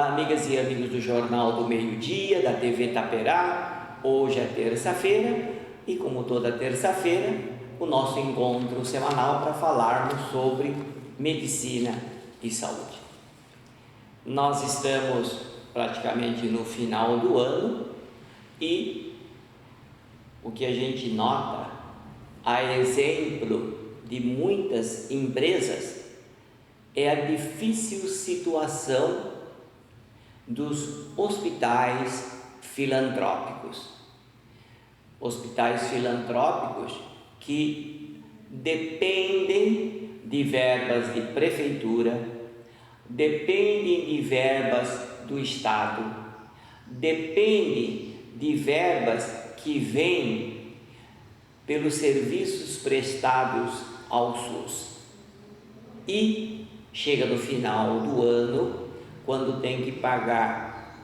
Olá, amigas e amigos do Jornal do Meio-Dia, da TV Taperá. Hoje é terça-feira e, como toda terça-feira, o nosso encontro semanal para falarmos sobre medicina e saúde. Nós estamos praticamente no final do ano e o que a gente nota, a exemplo de muitas empresas, é a difícil situação dos hospitais filantrópicos. Hospitais filantrópicos que dependem de verbas de prefeitura, dependem de verbas do Estado, dependem de verbas que vêm pelos serviços prestados ao SUS. E chega no final do ano, quando tem que pagar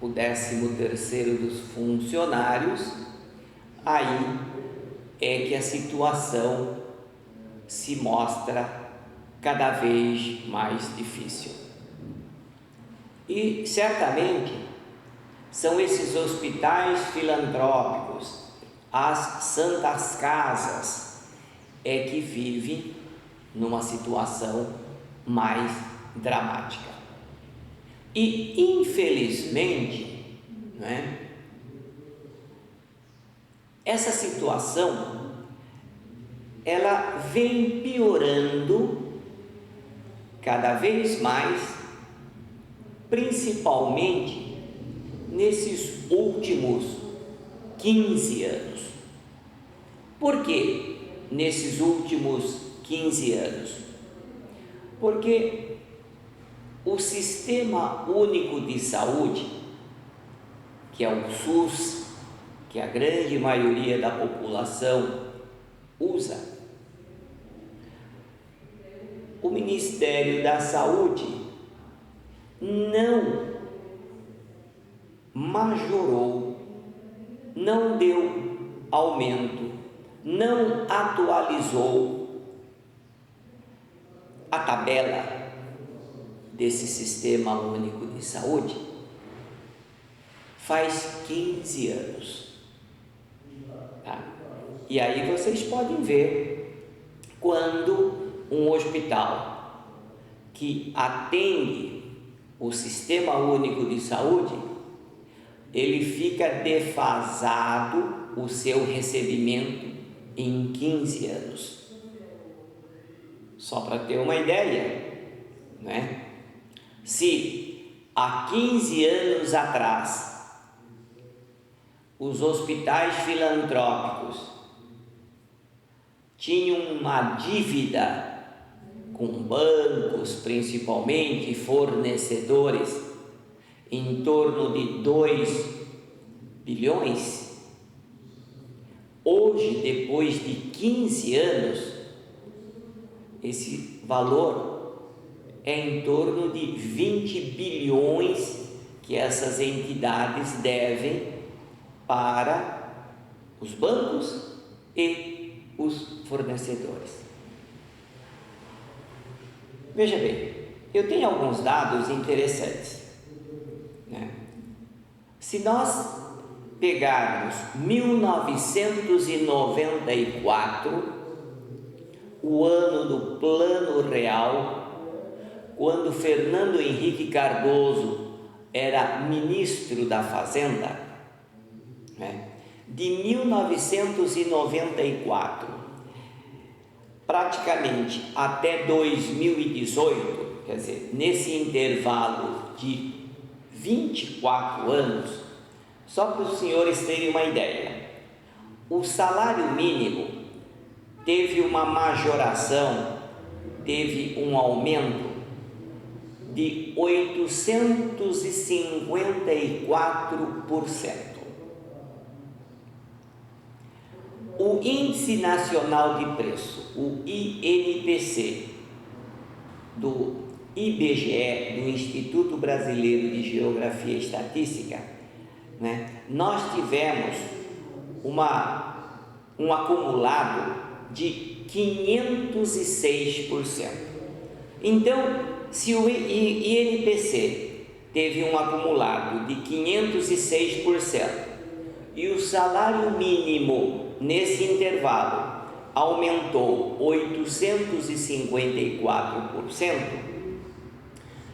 o 13º dos funcionários, aí é que a situação se mostra cada vez mais difícil. E certamente são esses hospitais filantrópicos, as santas casas, é que vivem numa situação mais dramática. E infelizmente, essa situação ela vem piorando cada vez mais, principalmente nesses últimos 15 anos. Por que nesses últimos 15 anos? Porque o Sistema Único de Saúde, que é o SUS, que a grande maioria da população usa, o Ministério da Saúde não majorou, não deu aumento, não atualizou a tabela desse Sistema Único de Saúde faz 15 anos. Tá? E aí vocês podem ver quando um hospital que atende o Sistema Único de Saúde, ele fica defasado o seu recebimento em 15 anos. Só para ter uma ideia, Se há 15 anos atrás os hospitais filantrópicos tinham uma dívida com bancos, principalmente fornecedores, em torno de 2 bilhões, hoje, depois de 15 anos, esse valor é em torno de 20 bilhões que essas entidades devem para os bancos e os fornecedores. Veja bem, eu tenho alguns dados interessantes. Se nós pegarmos 1994, o ano do Plano Real, quando Fernando Henrique Cardoso era ministro da Fazenda, de 1994 praticamente até 2018, quer dizer, nesse intervalo de 24 anos, só para os senhores terem uma ideia, o salário mínimo teve uma majoração, teve um aumento de 854%. O Índice Nacional de Preço, o INPC, do IBGE, do Instituto Brasileiro de Geografia e Estatística, nós tivemos um acumulado de 506%. Então, se o INPC teve um acumulado de 506% e o salário mínimo nesse intervalo aumentou 854%,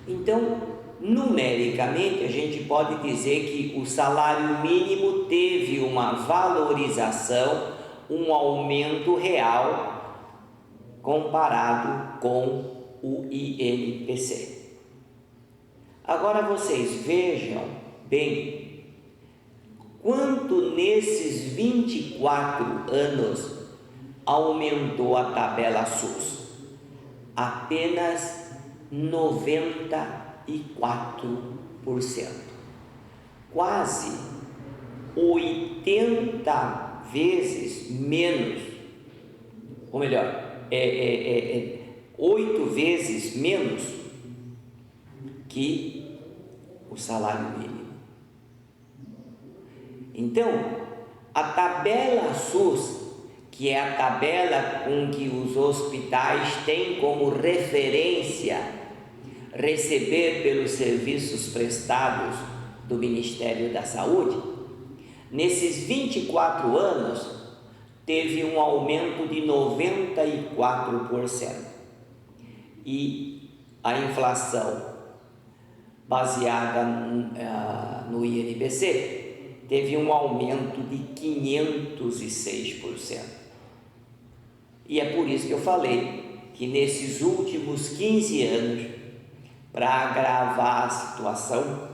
então, numericamente, a gente pode dizer que o salário mínimo teve uma valorização, um aumento real comparado com o INPC. Agora vocês vejam bem quanto nesses 24 anos aumentou a tabela SUS. Apenas 94%, quase 80 vezes menos, ou melhor, 8 vezes menos que o salário mínimo. Então, a tabela SUS, que é a tabela com que os hospitais têm como referência receber pelos serviços prestados do Ministério da Saúde, nesses 24 anos teve um aumento de 94%, e a inflação baseada no INPC teve um aumento de 506%. E é por isso que eu falei que nesses últimos 15 anos, para agravar a situação,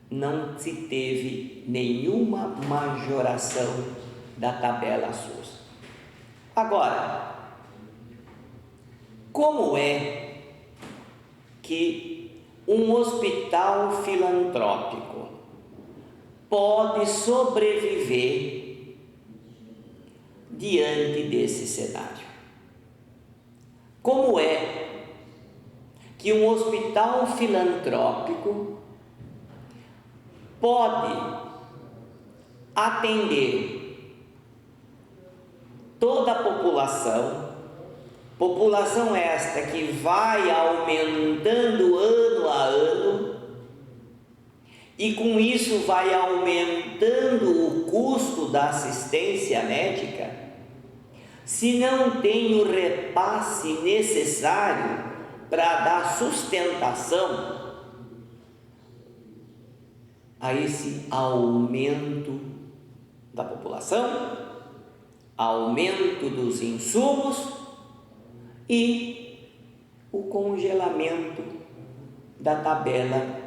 não se teve nenhuma majoração da tabela SUS. Agora, como é que um hospital filantrópico pode sobreviver diante desse cenário? Como é que um hospital filantrópico pode atender toda a população esta que vai aumentando ano a ano, e com isso vai aumentando o custo da assistência médica, se não tem o repasse necessário para dar sustentação a esse aumento da população, aumento dos insumos e o congelamento da tabela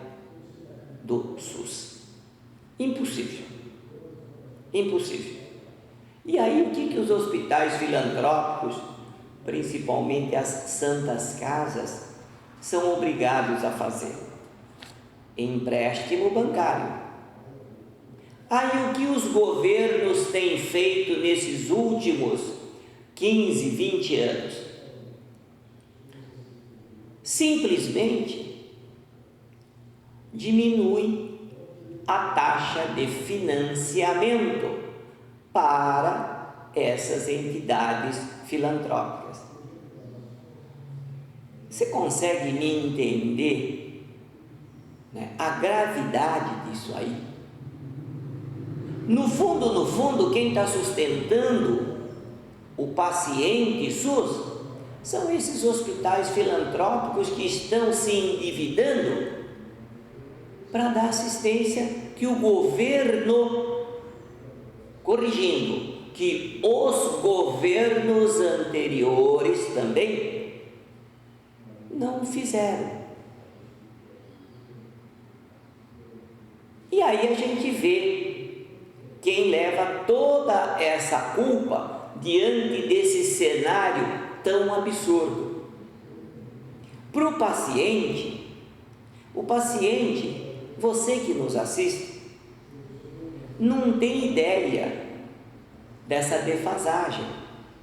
do SUS. Impossível. E aí o que os hospitais filantrópicos, principalmente as santas casas, são obrigados a fazer? Empréstimo bancário. Aí o que os governos têm feito nesses últimos 15, 20 anos? Simplesmente diminui a taxa de financiamento para essas entidades filantrópicas. Você consegue me entender, né, a gravidade disso aí? No fundo, quem está sustentando o paciente SUS são esses hospitais filantrópicos que estão se endividando para dar assistência que o governo, corrigindo, que os governos anteriores também não fizeram. E aí a gente vê quem leva toda essa culpa diante desse cenário tão absurdo. Para o paciente, você que nos assiste, não tem ideia dessa defasagem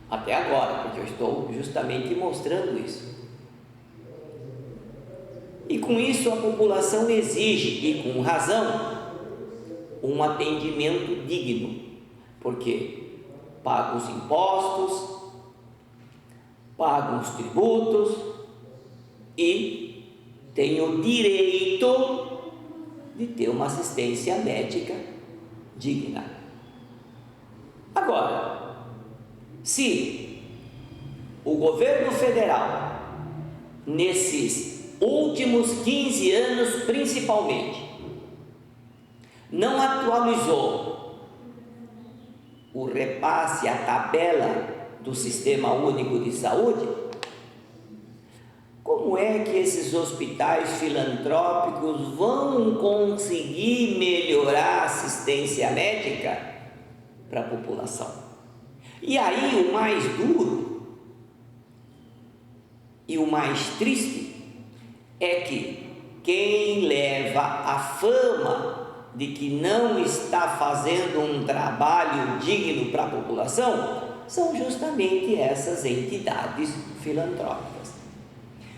até agora, porque eu estou justamente mostrando isso. E com isso a população exige, e com razão, um atendimento digno, porque paga os impostos, paga os tributos e tem o direito de ter uma assistência médica digna. Agora, se o governo federal, nesses últimos 15 anos principalmente, não atualizou o repasse, a tabela do Sistema Único de Saúde, como é que esses hospitais filantrópicos vão conseguir melhorar a assistência médica para a população? E aí o mais duro e o mais triste é que quem leva a fama de que não está fazendo um trabalho digno para a população são justamente essas entidades filantrópicas.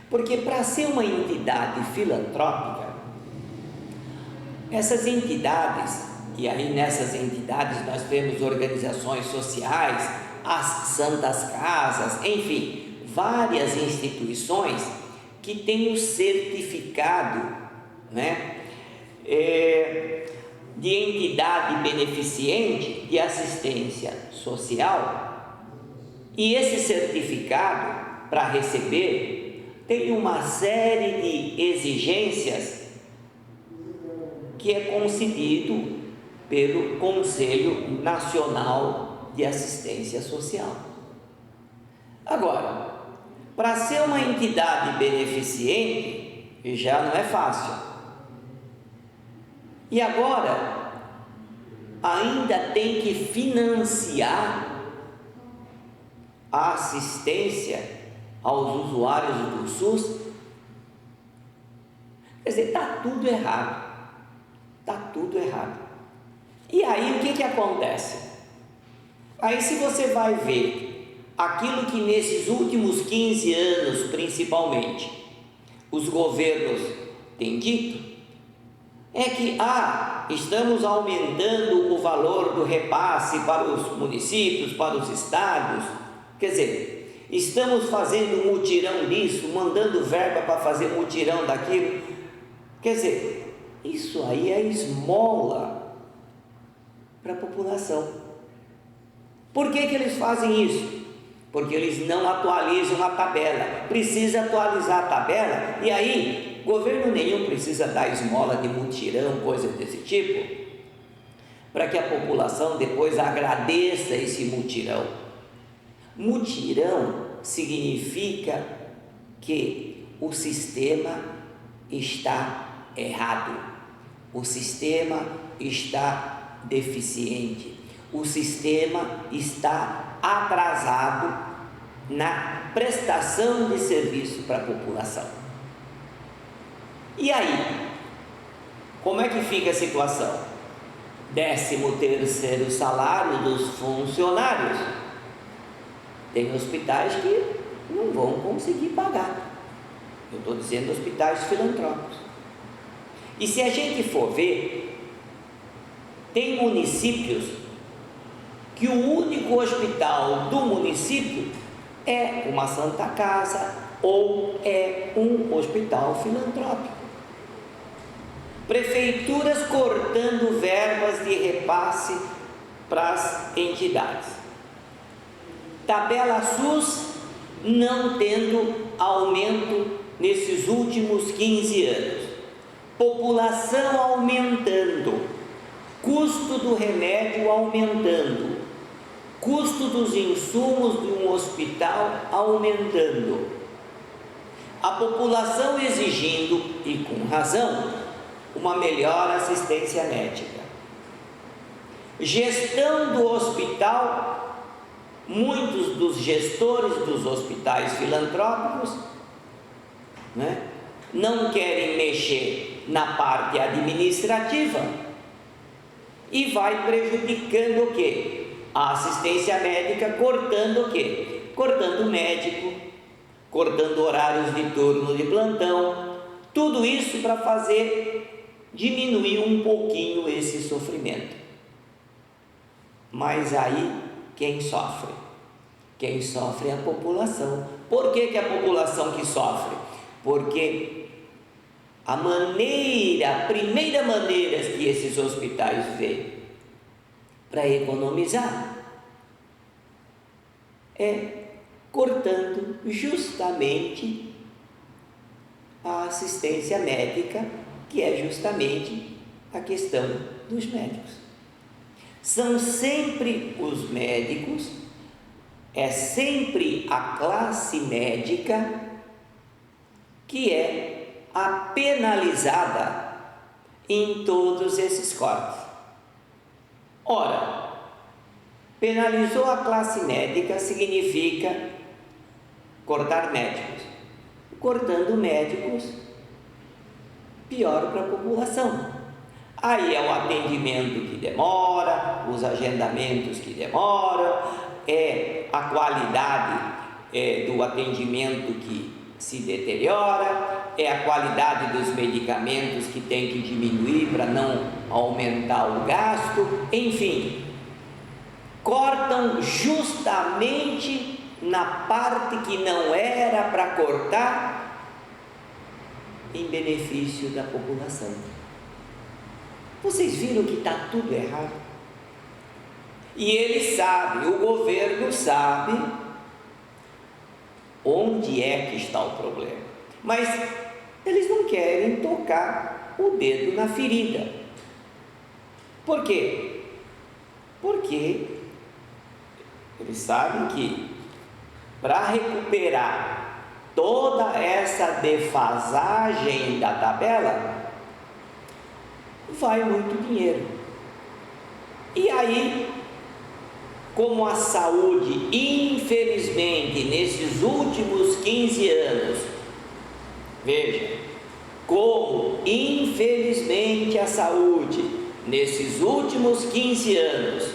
Porque para ser uma entidade filantrópica, essas entidades, e aí nessas entidades nós temos organizações sociais, as santas casas, enfim, várias instituições que têm o certificado, de entidade beneficente de assistência social, e esse certificado, para receber, tem uma série de exigências que é concedido pelo Conselho Nacional de Assistência Social. Agora, para ser uma entidade beneficente, já não é fácil. E agora, ainda tem que financiar a assistência aos usuários do SUS. Quer dizer, está tudo errado. Está tudo errado. E aí o que acontece? Aí, se você vai ver aquilo que nesses últimos 15 anos, principalmente, os governos têm dito, é que estamos aumentando o valor do repasse para os municípios, para os estados. Quer dizer, estamos fazendo mutirão disso, mandando verba para fazer mutirão daquilo. Quer dizer, isso aí é esmola para a população. Por que eles fazem isso? Porque eles não atualizam a tabela. Precisa atualizar a tabela, e aí governo nenhum precisa dar esmola de mutirão, coisa desse tipo, para que a população depois agradeça esse mutirão. Mutirão significa que o sistema está errado, o sistema está deficiente, o sistema está atrasado na prestação de serviço para a população. E aí, como é que fica a situação? 13º salário dos funcionários. Tem hospitais que não vão conseguir pagar. Eu estou dizendo hospitais filantrópicos. E se a gente for ver, tem municípios que o único hospital do município é uma santa casa ou é um hospital filantrópico. Prefeituras cortando verbas de repasse para as entidades. Tabela SUS não tendo aumento nesses últimos 15 anos. População aumentando, custo do remédio aumentando, custo dos insumos de um hospital aumentando. A população exigindo, e com razão, uma melhor assistência médica. Gestão do hospital. Muitos dos gestores dos hospitais filantrópicos não querem mexer na parte administrativa e vai prejudicando o quê? A assistência médica, cortando o quê? Cortando médico, cortando horários de turno de plantão, tudo isso para fazer diminuir um pouquinho esse sofrimento. Mas aí quem sofre? Quem sofre é a população. Por que a população que sofre? Porque a primeira maneira que esses hospitais veem para economizar é cortando justamente a assistência médica, que é justamente a questão dos médicos. São sempre os médicos, é sempre a classe médica que é a penalizada em todos esses cortes. Ora, penalizou a classe médica significa cortar médicos. Cortando médicos, pior para a população. Aí é o atendimento que demora, os agendamentos que demoram, é a qualidade do atendimento que se deteriora, é a qualidade dos medicamentos que tem que diminuir para não aumentar o gasto, enfim, cortam justamente na parte que não era para cortar em benefício da população. Vocês viram que está tudo errado? E eles sabem, o governo sabe onde é que está o problema, mas eles não querem tocar o dedo na ferida. Por quê? Porque eles sabem que para recuperar toda essa defasagem da tabela vai muito dinheiro. E aí, como a saúde, infelizmente, nesses últimos 15 anos, veja, como infelizmente a saúde, nesses últimos 15 anos,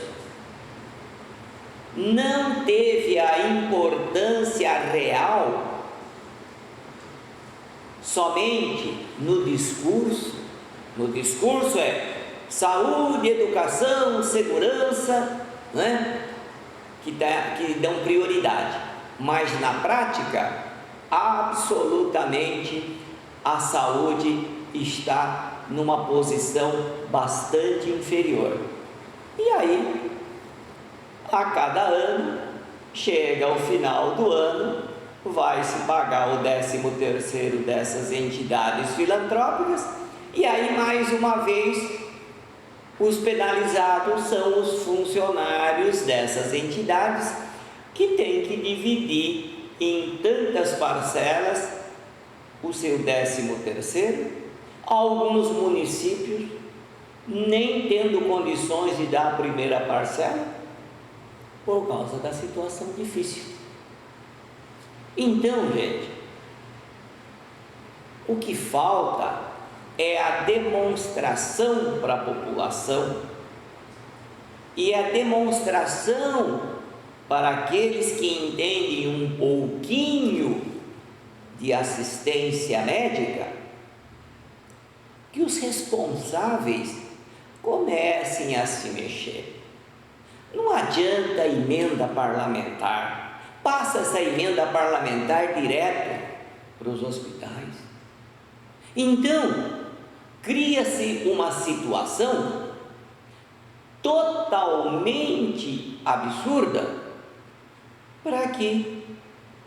não teve a importância real somente no discurso. No discurso é saúde, educação, segurança, né? que dão prioridade, mas na prática, absolutamente, a saúde está numa posição bastante inferior. E aí, a cada ano, chega ao final do ano, vai se pagar o 13º dessas entidades filantrópicas, e aí mais uma vez os penalizados são os funcionários dessas entidades, que têm que dividir em tantas parcelas o seu 13º, alguns municípios nem tendo condições de dar a primeira parcela, por causa da situação difícil. Então, gente, o que falta é a demonstração para a população e a demonstração para aqueles que entendem um pouquinho de assistência médica, que os responsáveis comecem a se mexer. Não adianta emenda parlamentar, passa essa emenda parlamentar direto para os hospitais. Então, cria-se uma situação totalmente absurda para que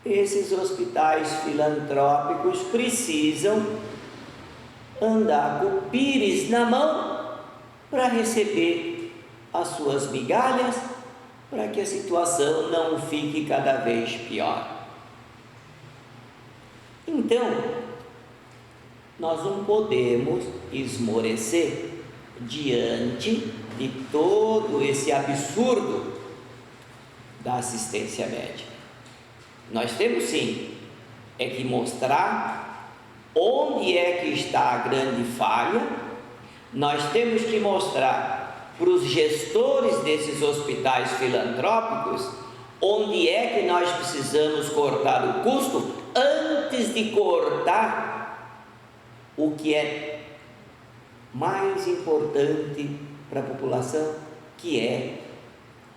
esses hospitais filantrópicos precisam andar com o pires na mão para receber as suas migalhas, para que a situação não fique cada vez pior. Então, nós não podemos esmorecer diante de todo esse absurdo da assistência médica. Nós temos sim que mostrar onde é que está a grande falha. Nós temos que mostrar para os gestores desses hospitais filantrópicos onde é que nós precisamos cortar o custo antes de cortar o que é mais importante para a população, que é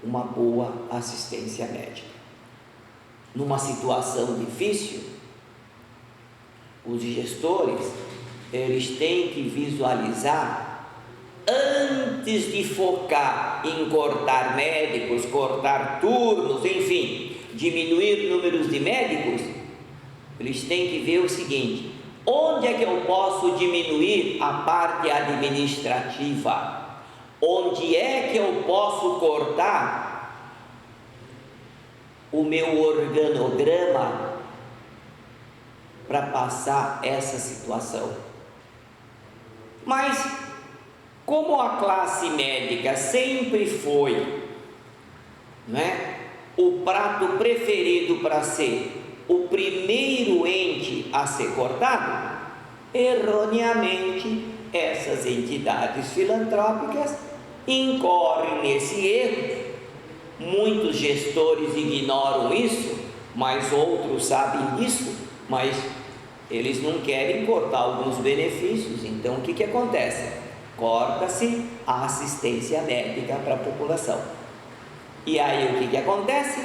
uma boa assistência médica. Numa situação difícil, os gestores eles têm que visualizar, antes de focar em cortar médicos, cortar turnos, enfim, diminuir números de médicos, eles têm que ver o seguinte: onde é que eu posso diminuir a parte administrativa? Onde é que eu posso cortar o meu organograma para passar essa situação? Mas, como a classe médica sempre foi, o prato preferido para ser o primeiro ente a ser cortado, erroneamente essas entidades filantrópicas incorrem nesse erro. Muitos gestores ignoram isso, mas outros sabem disso, mas eles não querem cortar alguns benefícios. Então o que acontece? Corta-se a assistência médica para a população. E aí o que acontece?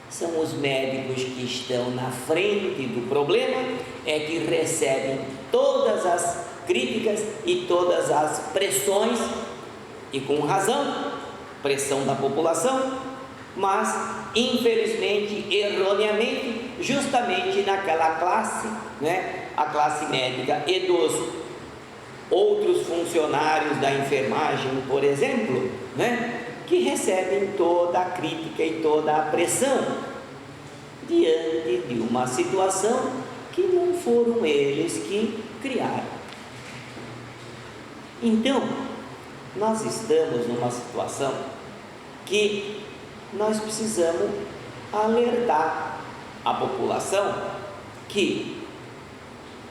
São os médicos que estão na frente do problema, é que recebem todas as críticas e todas as pressões, e com razão, pressão da população, mas infelizmente, erroneamente, justamente naquela classe, a classe médica e dos outros funcionários da enfermagem, por exemplo, que recebem toda a crítica e toda a pressão diante de uma situação que não foram eles que criaram. Então, nós estamos numa situação que nós precisamos alertar a população que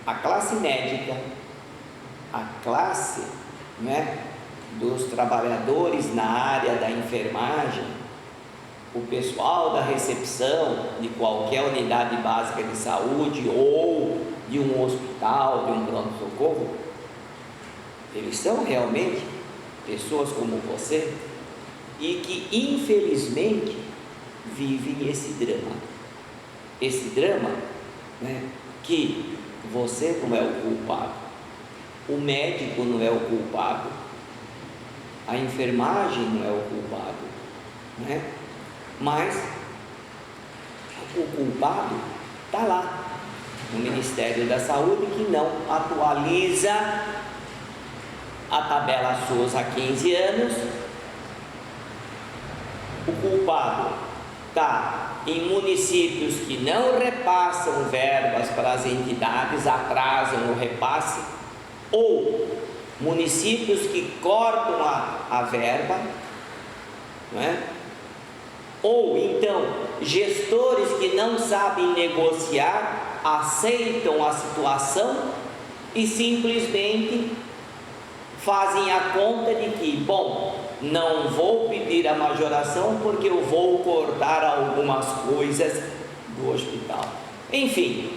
a classe médica, a classe, dos trabalhadores na área da enfermagem, o pessoal da recepção de qualquer unidade básica de saúde ou de um hospital, de um pronto-socorro, eles são realmente pessoas como você e que infelizmente vivem esse drama. Esse drama, que você não é o culpado, o médico não é o culpado, a enfermagem não é o culpado, mas o culpado está lá no Ministério da Saúde, que não atualiza a tabela SUS há 15 anos. O culpado está em municípios que não repassam verbas para as entidades, atrasam o repasse, ou municípios que cortam a verba, ou então gestores que não sabem negociar, aceitam a situação e simplesmente fazem a conta de que, bom, não vou pedir a majoração porque eu vou cortar algumas coisas do hospital. Enfim,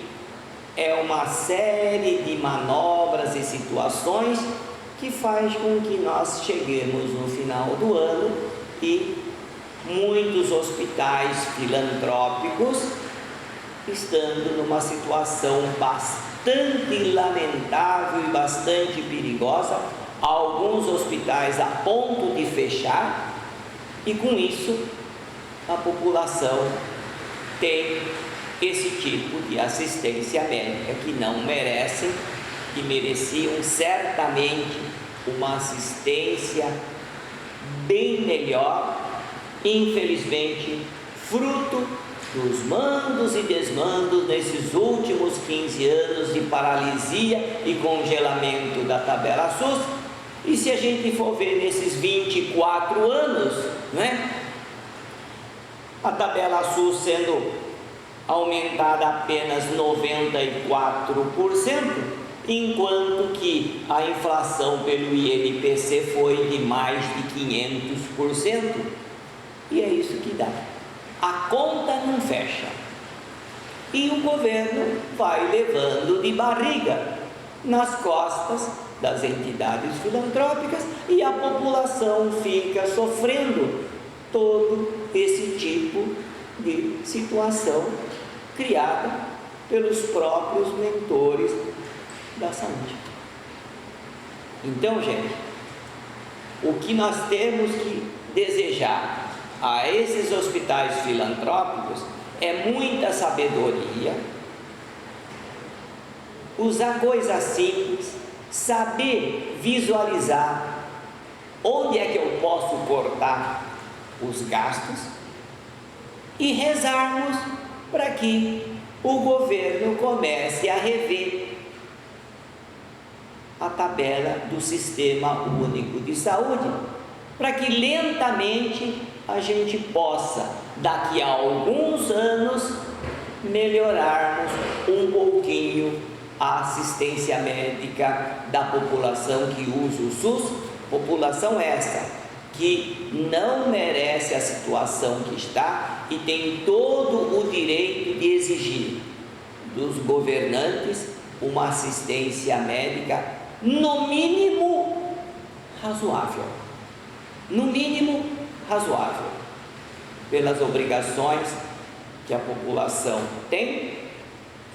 é uma série de manobras e situações que faz com que nós cheguemos no final do ano e muitos hospitais filantrópicos estando numa situação bastante lamentável e bastante perigosa, alguns hospitais a ponto de fechar, e com isso a população tem esse tipo de assistência médica que não merecem, que mereciam certamente uma assistência bem melhor. Infelizmente, fruto dos mandos e desmandos nesses últimos 15 anos de paralisia e congelamento da tabela SUS. E se a gente for ver nesses 24 anos, a tabela SUS sendo aumentada apenas 94%, enquanto que a inflação pelo INPC foi de mais de 500%. E é isso que dá. A conta não fecha. E o governo vai levando de barriga nas costas das entidades filantrópicas, e a população fica sofrendo todo esse tipo de situação criada pelos próprios mentores da saúde. Então, gente, o que nós temos que desejar a esses hospitais filantrópicos é muita sabedoria, usar coisas simples, saber visualizar onde é que eu posso cortar os gastos e rezarmos para que o governo comece a rever a tabela do Sistema Único de Saúde, para que lentamente a gente possa, daqui a alguns anos, melhorarmos um pouquinho a assistência médica da população que usa o SUS, população essa que não merece a situação que está e tem todo o direito de exigir dos governantes uma assistência médica no mínimo razoável, pelas obrigações que a população tem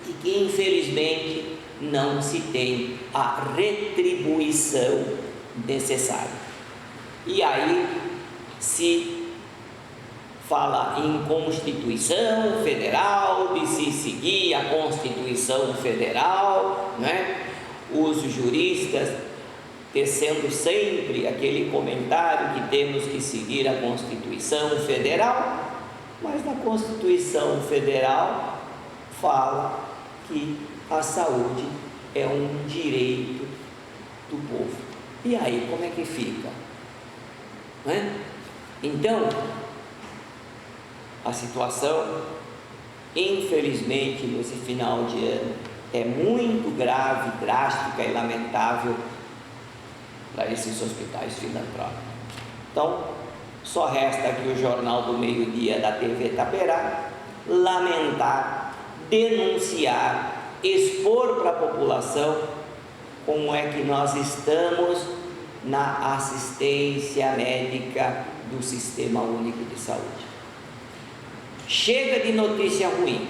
e que infelizmente não se tem a retribuição necessária. E aí se fala em Constituição Federal, de se seguir a Constituição Federal, né? Os juristas tecendo sempre aquele comentário que temos que seguir a Constituição Federal, mas na Constituição Federal fala que a saúde é um direito do povo. E aí, como é que fica? Não é? Então, a situação, infelizmente, nesse final de ano, é muito grave, drástica e lamentável para esses hospitais filantrópicos. Então, só resta aqui o Jornal do Meio-Dia da TV Itaperá lamentar, denunciar, expor para a população como é que nós estamos na assistência médica do Sistema Único de Saúde. Chega de notícia ruim,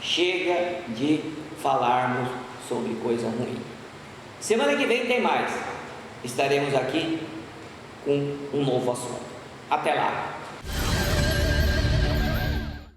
chega de falarmos sobre coisa ruim. Semana que vem tem mais. Estaremos aqui com um novo assunto. Até lá!